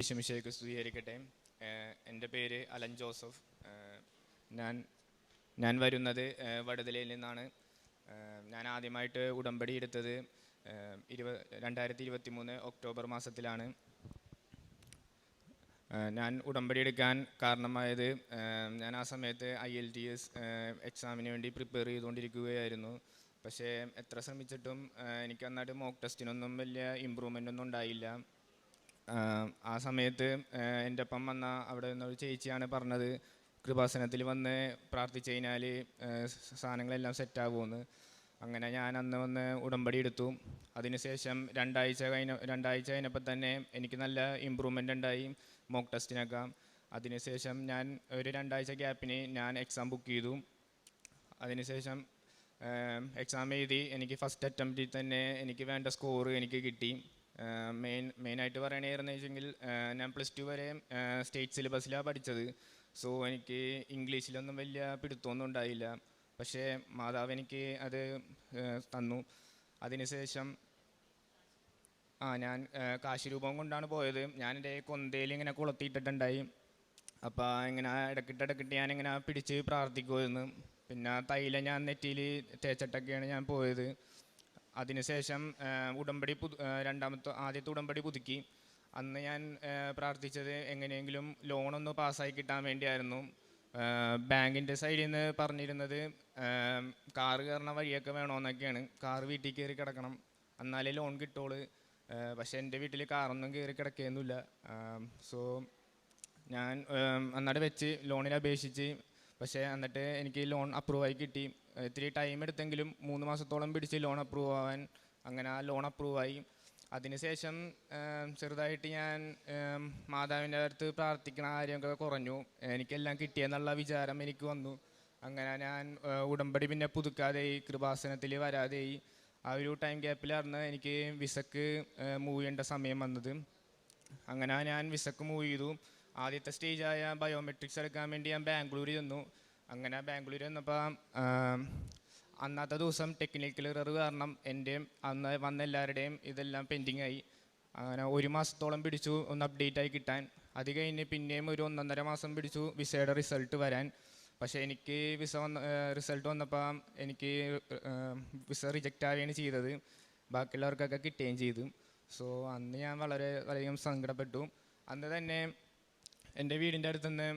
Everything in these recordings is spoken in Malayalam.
യേശുമിശിഹായ്ക്ക് സ്തുതിയായിരിക്കട്ടെ. എൻ്റെ പേര് അലൻ ജോസഫ്. ഞാൻ വരുന്നത് വടുതലയിൽ നിന്നാണ്. ഞാൻ ആദ്യമായിട്ട് ഉടമ്പടി എടുത്തത് 2023 ഒക്ടോബർ മാസത്തിലാണ്. ഞാൻ ഉടമ്പടി എടുക്കാൻ കാരണമായത് ഞാൻ ആ സമയത്ത് IELTS എക്സാമിന് വേണ്ടി പ്രിപ്പയർ ചെയ്തുകൊണ്ടിരിക്കുകയായിരുന്നു. പക്ഷേ എത്ര ശ്രമിച്ചിട്ടും എനിക്ക് നന്നായിട്ട് മോക്ക് ടെസ്റ്റിനൊന്നും വലിയ ഇമ്പ്രൂവ്മെൻ്റ് ഒന്നും ഉണ്ടായില്ല. ആ സമയത്ത് എൻ്റെ ഒപ്പം വന്ന അവിടെ നിന്നൊരു ചേച്ചിയാണ് പറഞ്ഞത്, കൃപാസനത്തിൽ വന്ന് പ്രാർത്ഥിച്ചു കഴിഞ്ഞാൽ സാധനങ്ങളെല്ലാം സെറ്റാകുമെന്ന്. അങ്ങനെ ഞാൻ അന്ന് വന്ന് ഉടമ്പടി എടുത്തു. അതിനുശേഷം രണ്ടാഴ്ച കഴിഞ്ഞപ്പോൾ തന്നെ എനിക്ക് നല്ല ഇമ്പ്രൂവ്മെൻ്റ് ഉണ്ടായി മോക്ക് ടെസ്റ്റിനൊക്കെ. അതിനുശേഷം ഞാൻ ഒരു 2 ആഴ്ച ഗ്യാപ്പിന് ഞാൻ എക്സാം ബുക്ക് ചെയ്തു. അതിനുശേഷം എക്സാം എഴുതി. എനിക്ക് ഫസ്റ്റ് അറ്റംപ്റ്റിൽ തന്നെ എനിക്ക് വേണ്ട സ്കോർ എനിക്ക് കിട്ടി. മെയിനായിട്ട് പറയണേന്ന് വെച്ചെങ്കിൽ ഞാൻ +2 വരെ സ്റ്റേറ്റ് സിലബസിലാണ് പഠിച്ചത്. സോ എനിക്ക് ഇംഗ്ലീഷിലൊന്നും വലിയ പിടുത്തമൊന്നും ഉണ്ടായില്ല. പക്ഷേ മാതാവ് എനിക്ക് അത് തന്നു. അതിനുശേഷം ഞാൻ കാശിരൂപം കൊണ്ടാണ് പോയത്. ഞാൻ എൻ്റെ കൊന്തയിൽ ഇങ്ങനെ കൊളുത്തിയിട്ടിട്ടുണ്ടായി. അപ്പോൾ ഇങ്ങനെ ഇടക്കിട്ട് ഞാനിങ്ങനെ പിടിച്ച് പ്രാർത്ഥിക്കുമായിരുന്നു. പിന്നെ തൈലം ഞാൻ നെറ്റിയിൽ തേച്ചിട്ടൊക്കെയാണ് ഞാൻ പോയത്. അതിനുശേഷം ഉടമ്പടി ആദ്യത്തെ ഉടമ്പടി പുതുക്കി. അന്ന് ഞാൻ പ്രാർത്ഥിച്ചത് എങ്ങനെയെങ്കിലും ലോണൊന്ന് പാസ്സായി കിട്ടാൻ വേണ്ടിയായിരുന്നു. ബാങ്കിൻ്റെ സൈഡിൽ നിന്ന് പറഞ്ഞിരുന്നത് കാറ് കയറുന്ന വഴിയൊക്കെ വേണമെന്നൊക്കെയാണ്. കാറ് വീട്ടിൽ കയറി കിടക്കണം, എന്നാലേ ലോൺ കിട്ടുള്ളൂ. പക്ഷേ എൻ്റെ വീട്ടിൽ കാറൊന്നും കയറി കിടക്കുകയൊന്നുമില്ല. സോ ഞാൻ അന്നവിടെ വെച്ച് ലോണിന് അപേക്ഷിച്ച്. പക്ഷേ എന്നിട്ട് എനിക്ക് ലോൺ അപ്രൂവായി കിട്ടി. ഇത്തിരി ടൈം എടുത്തെങ്കിലും 3 മാസത്തോളം പിടിച്ച് ലോൺ അപ്രൂവ് ആവാൻ. അങ്ങനെ ആ ലോൺ അപ്രൂവായി. അതിനുശേഷം ചെറുതായിട്ട് ഞാൻ മാതാവിൻ്റെ അടുത്ത് പ്രാർത്ഥിക്കണ കാര്യമൊക്കെ കുറഞ്ഞു. എനിക്കെല്ലാം കിട്ടിയെന്നുള്ള വിചാരം എനിക്ക് വന്നു. അങ്ങനെ ഞാൻ ഉടമ്പടി പിന്നെ പുതുക്കാതെയായി, കൃപാസനത്തിൽ വരാതെയായി. ആ ഒരു ടൈം ഗ്യാപ്പിലായിരുന്നു എനിക്ക് വിസക്ക് മൂവ് ചെയ്യേണ്ട സമയം വന്നത്. അങ്ങനെ ഞാൻ വിസക്ക് മൂവ് ചെയ്തു. ആദ്യത്തെ സ്റ്റേജായ ബയോമെട്രിക്സ് എടുക്കാൻ വേണ്ടി ഞാൻ ബാംഗ്ലൂർ ചെന്നു. അങ്ങനെ ബാംഗ്ലൂർ ചെന്നപ്പോൾ അന്നത്തെ ദിവസം ടെക്നിക്കൽ എറർ കാരണം എൻ്റെയും അന്ന് വന്ന എല്ലാവരുടെയും ഇതെല്ലാം പെൻഡിങ് ആയി. അങ്ങനെ 1 മാസത്തോളം പിടിച്ചു ഒന്ന് അപ്ഡേറ്റ് ആയി കിട്ടാൻ. അത് കഴിഞ്ഞ് പിന്നെയും ഒരു 1.5 മാസം പിടിച്ചു വിസയുടെ റിസൾട്ട് വരാൻ. പക്ഷേ എനിക്ക് റിസൾട്ട് വന്നപ്പോൾ എനിക്ക് വിസ റിജക്റ്റ് ആവുകയാണ് ചെയ്തത്. ബാക്കിയുള്ളവർക്കൊക്കെ കിട്ടുകയും ചെയ്തു. സോ അന്ന് ഞാൻ വളരെയധികം സങ്കടപ്പെട്ടു. അന്ന് തന്നെ എൻ്റെ വീടിൻ്റെ അടുത്തുനിന്ന്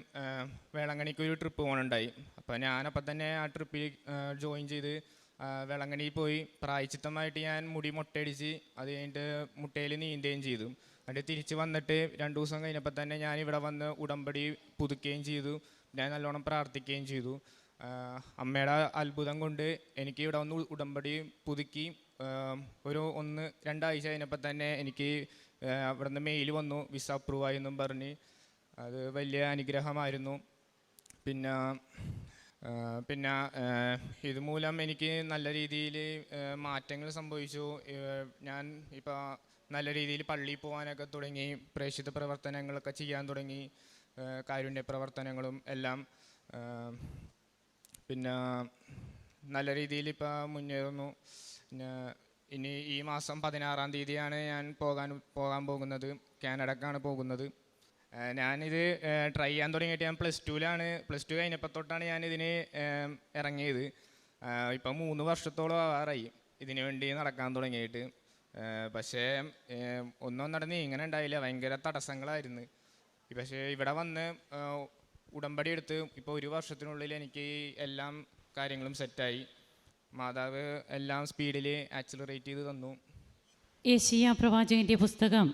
വേളാങ്കണ്ണിക്ക് ഒരു ട്രിപ്പ് പോകണുണ്ടായി. അപ്പോൾ ഞാനപ്പം തന്നെ ആ ട്രിപ്പിൽ ജോയിൻ ചെയ്ത് വേളാങ്കണ്ണിയിൽ പോയി. പ്രായച്ചിത്തമായിട്ട് ഞാൻ മുടി മൊട്ടയടിച്ച് അത് കഴിഞ്ഞിട്ട് മുട്ടയിൽ നീന്തുകയും ചെയ്തു. എന്നിട്ട് തിരിച്ച് വന്നിട്ട് 2 ദിവസം കഴിഞ്ഞപ്പോൾ തന്നെ ഞാൻ ഇവിടെ വന്ന് ഉടമ്പടി പുതുക്കുകയും ചെയ്തു. ഞാൻ നല്ലോണം പ്രാർത്ഥിക്കുകയും ചെയ്തു. അമ്മയുടെ അത്ഭുതം കൊണ്ട് എനിക്ക് ഇവിടെ വന്ന് ഉടമ്പടി പുതുക്കി ഒരു 1-2 ആഴ്ച കഴിഞ്ഞപ്പോൾ തന്നെ എനിക്ക് അവിടെ നിന്ന് മെയിൽ വന്നു, വിസ അപ്രൂവായി എന്നും പറഞ്ഞ്. അത് വലിയ അനുഗ്രഹമായിരുന്നു. പിന്നെ ഇതുമൂലം എനിക്ക് നല്ല രീതിയിൽ മാറ്റങ്ങൾ സംഭവിച്ചു. ഞാൻ ഇപ്പോൾ നല്ല രീതിയിൽ പള്ളിയിൽ പോകാനൊക്കെ തുടങ്ങി, പ്രേക്ഷിത പ്രവർത്തനങ്ങളൊക്കെ ചെയ്യാൻ തുടങ്ങി, കാരുണ്യ പ്രവർത്തനങ്ങളും എല്ലാം. പിന്നെ നല്ല രീതിയിൽ ഇപ്പോൾ മുന്നേറുന്നു. പിന്നെ ഇനി ഈ മാസം 16-ാം തീയതിയാണ് ഞാൻ പോകാൻ പോകുന്നത്. കാനഡക്കാണ് പോകുന്നത്. ഞാനിത് ട്രൈ ചെയ്യാൻ തുടങ്ങിയിട്ട് ഞാൻ +2 കഴിഞ്ഞപ്പോൾ തൊട്ടാണ് ഞാനിതിന് ഇറങ്ങിയത്. ഇപ്പം 3 വർഷത്തോളം ആവാറായി ഇതിനു വേണ്ടി നടക്കാൻ തുടങ്ങിയിട്ട്. പക്ഷേ ഒന്നും നടന്ന് ഇങ്ങനെ ഉണ്ടായില്ല, ഭയങ്കര തടസ്സങ്ങളായിരുന്നു. പക്ഷേ ഇവിടെ വന്ന് ഉടമ്പടി എടുത്ത് ഇപ്പോൾ 1 വർഷത്തിനുള്ളിൽ എനിക്ക് എല്ലാം കാര്യങ്ങളും സെറ്റായി. മാതാവ് എല്ലാം സ്പീഡിൽ ആക്സിലറേറ്റ് ചെയ്ത് തന്നു. യെശയ്യാ പ്രവാചകൻ്റെ പുസ്തകം